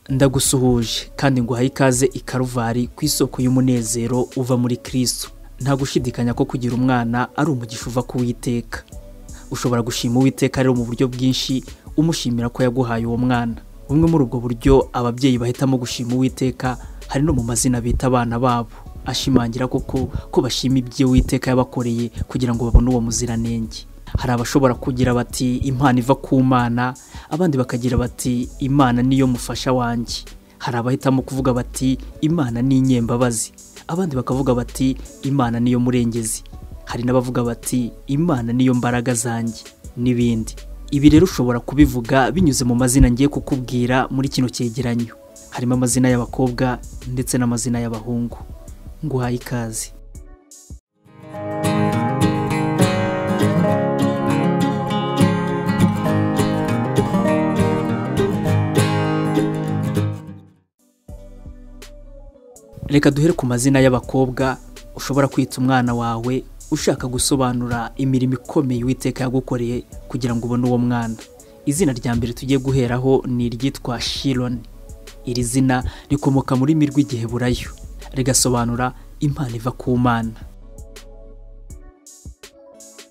Ndagusuhuje kandi nguhaye ikaze ikaruvari ku isoko y'umunezero uva muri Kristo. Nta gushidikanya ko kugira umwana ari umugisha uva ku Uwiteka. Ushobora gushima Uwiteka rero mu buryo bwinshi umushimira ko yaguhaye uwo mwana. Bumwe muri ubwo buryo ababyeyi bahitamo gushima Uwiteka hari no mu mazina bita abana babo, ashimangira ko bashima ibyo Uwiteka yabakoreye kugira ngo babone uwo muziranenge. Hari abashobora kugira bati impano iva ku Mana, abandi bakagira bati Imana niyo mufasha wanjye. Hari abahitamo kuvuga bati Imana ni inyembabazi, abandi bakavuga bati Imana niyo murengezi. Hari n'abavuga bati Imana niyo mbaraga zanjye n'ibindi. Ibi rero ushobora kubivuga binyuze mu mazina ngiye kukubwira muri kino cyegeranyo. Harimo amazina y'abakobwa ndetse n'amazina y'abahungu. Nguhaye ikaze. Reka duhere ku mazina y'abakobwa ushobora kwita umwana wawe ushaka gusobanura imirimo ikomeye Uwiteka yagukoreye kugira ngo ubone uwo mwana. Izina rya mbere tugiye guheraho ni iryitwa Shironi. Iri zina rikomoka muri rurimi rw'Igiheburayo, rigasobanura impano iva ku Mana.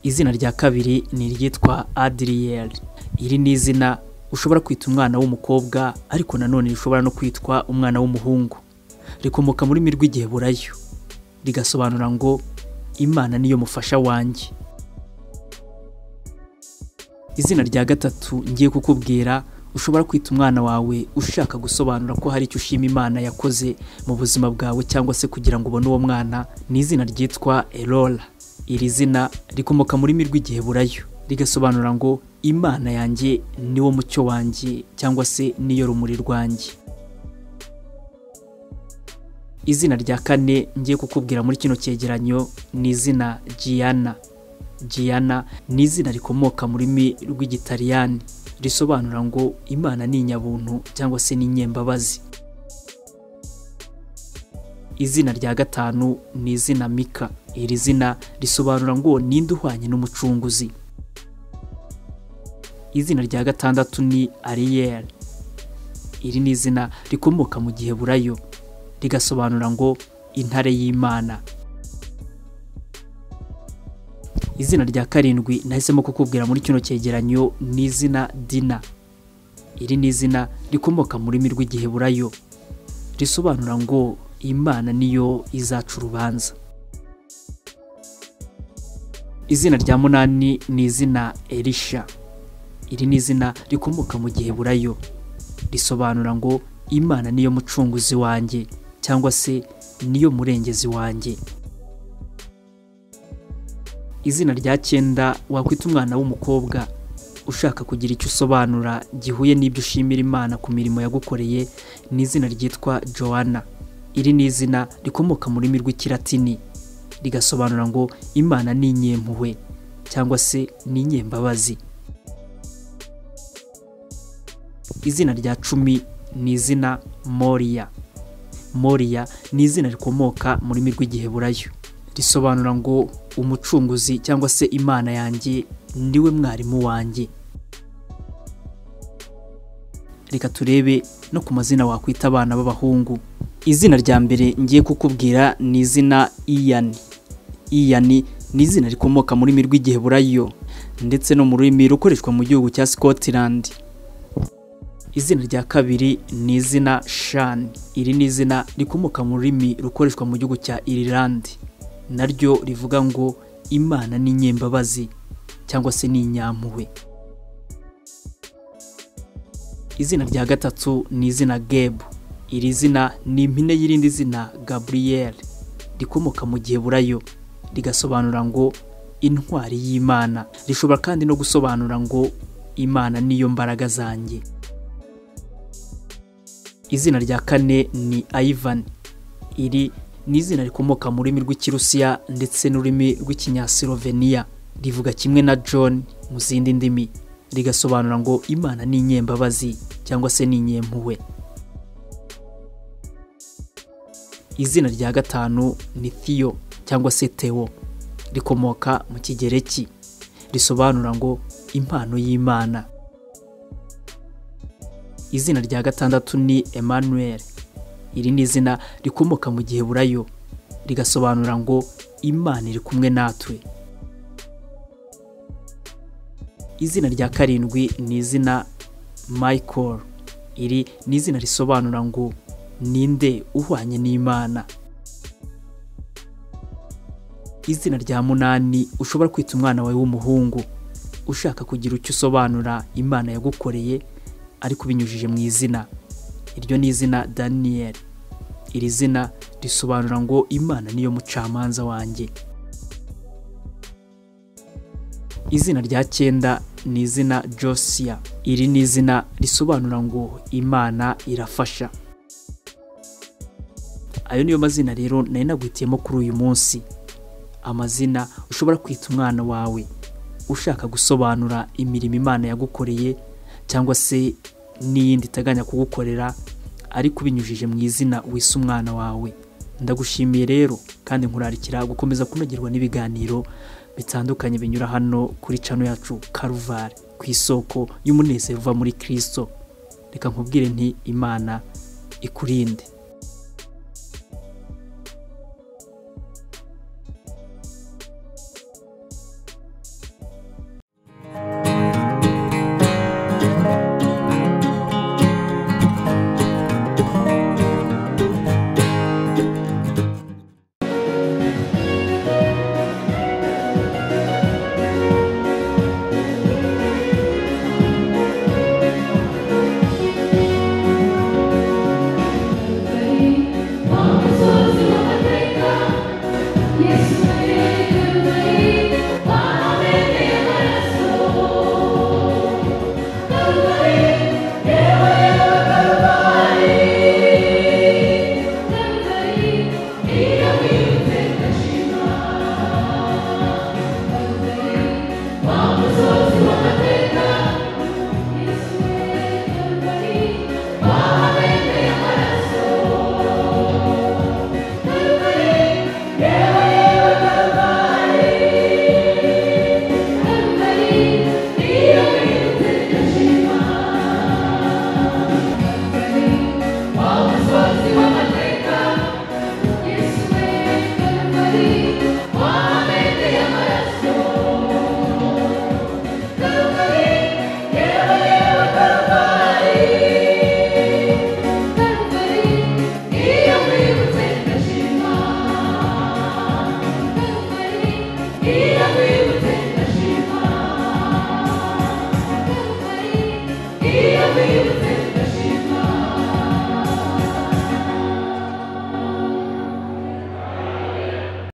Izina rya kabiri ni iryitwa Adriyeli. Iri ni izina ushobora kwita umwana w'umukobwa ariko nanone rishobora no kwitwa umwana w'umuhungu. Rikomoka muri rurimi rw'Igiheburayo, rigasobanura ngo Imana niyo mufasha wanjye. Izina rya gatatu ngiye kukubwira ushobora kwita umwana wawe ushaka gusobanura ko hari icyo ushima Imana yakoze mu buzima bwawe cyangwa se kugira ngo ubone uwo mwana, ni izina ryitwa Elora. Iri zina rikomoka muri rurimi rw'Igiheburayo, rigasobanura ngo Imana yanjye niwo mucyo wanjye cyangwa se niyo rumuri rwanjye. Izina rya kane ngiye kukubwira muri kino cyegeranyo ni izina Gianna. Gianna ni izina rikomoka mu rurimi rw'Igitaliyani, risobanura ngo Imana ni inyabuntu cyangwa se ni inyembabazi. Izina rya gatanu ni izina Mika. Iri zina risobanura ngo ninde uhwanye n'umucunguzi. Izina rya gatandatu ni Ariyeli. Iri ni izina rikomoka mu Giheburayo, rigasobanura ngo intare y'Imana. Izina rya karindwi nahisemo kukubwira muri kino cyegeranyo ni izina Dina. Iri ni izina rikomoka mu rurimi rw'Igiheburayo, risobanura ngo Imana niyo izaca urubanza. Izina rya munani ni izina Elisha. Iri ni izina rikomoka mu Giheburayo, risobanura ngo Imana niyo mucunguzi wanjye cyangwa se niyo murengezi wanjye. Izina rya cyenda wakwita umwana w'umukobwa ushaka kugira icyo usobanura gihuye n'ibyo ushimira Imana ku mirimo yagukoreye, ni izina ryitwa Joanna. Iri ni izina rikomoka mu rurimi rw'Ikilatini, rigasobanura ngo Imana ni inyempuhwe cyangwa se ni inyembabazi. Izina rya 10 ni izina Moriya. Moriya ni izina rikomoka mu rurimi rw'Igiheburayo, risobanura ngo umucunguzi cyangwa se Imana yanjye ndiwe mwarimu wanjye. Reka turebe no ku mazina wakwita abana b'abahungu. Izina rya mbere ngiye kukubwira ni izina Iyani. Iyani ni izina rikomoka mu rurimi rw'Igiheburayo ndetse no mu rurimi rukoreshwa mu gihugu cya Scotland. Izina rya kabiri ni izina Shani. Iri ni izina rikomoka mu rurimi rukoreshwa mu gihugu cya Ireland, naryo rivuga ngo Imana ni inyembabazi cyangwa se ni inyampuhwe. Izina rya gatatu ni izina Gebu. Iri zina ni impine y'irindi zina Gabriel, rikomoka mu Giheburayo, rigasobanura ngo intwari y'Imana. Rishobora kandi no gusobanura ngo Imana niyo mbaraga zanjye. Izina rya kane ni Ivan. Iri ni izina rikomoka mu rurimi rw'Ikirusiya ndetse n'ururimi rw'Ikinyasiloveniya, rivuga kimwe na John mu zindi ndimi, rigasobanura ngo Imana ni inyembabazi cyangwa se ni inyempuhwe. Izina rya gatanu ni Theo cyangwa se Theo, rikomoka mu Kigereki, risobanura ngo impano y'Imana. Izina rya gatandatu ni Emmanuel. Iri ni izina rikomoka mu Giheburayo rigasobanura ngo Imana iri kumwe natwe. Izina rya karindwi ni izina Michael. Iri ni izina risobanura ngo ninde uhwanye n'Imana. Izina rya munani ushobora kwita umwana wawe w'umuhungu ushaka kugira icyo usobanura Imana yagukoreye ariko binyujije mu izina. Iryo ni izina Daniel. Iri zina risobanura ngo Imana niyo mucamanza wanjye. Izina rya 9 ni izina Josiah. Iri ni izina risobanura ngo Imana irafasha. Ayo niyo mazina rero nari nagwitiyemo kuri uyu munsi. Amazina ushobora kwita umwana wawe ushaka gusobanura imirimo Imana yagukoreye cyangwa se n'iyindi iteganya kugukorera ariko binyujije mu izina wise umwana wawe. Ndagushimiye rero kandi nkurarikira gukomeza kunogerwa n'ibiganiro bitandukanye binyura hano kuri channel yacu Karuvali ku isoko y'umunezero uva muri Kristo. Reka nkubwire nti Imana ikurinde.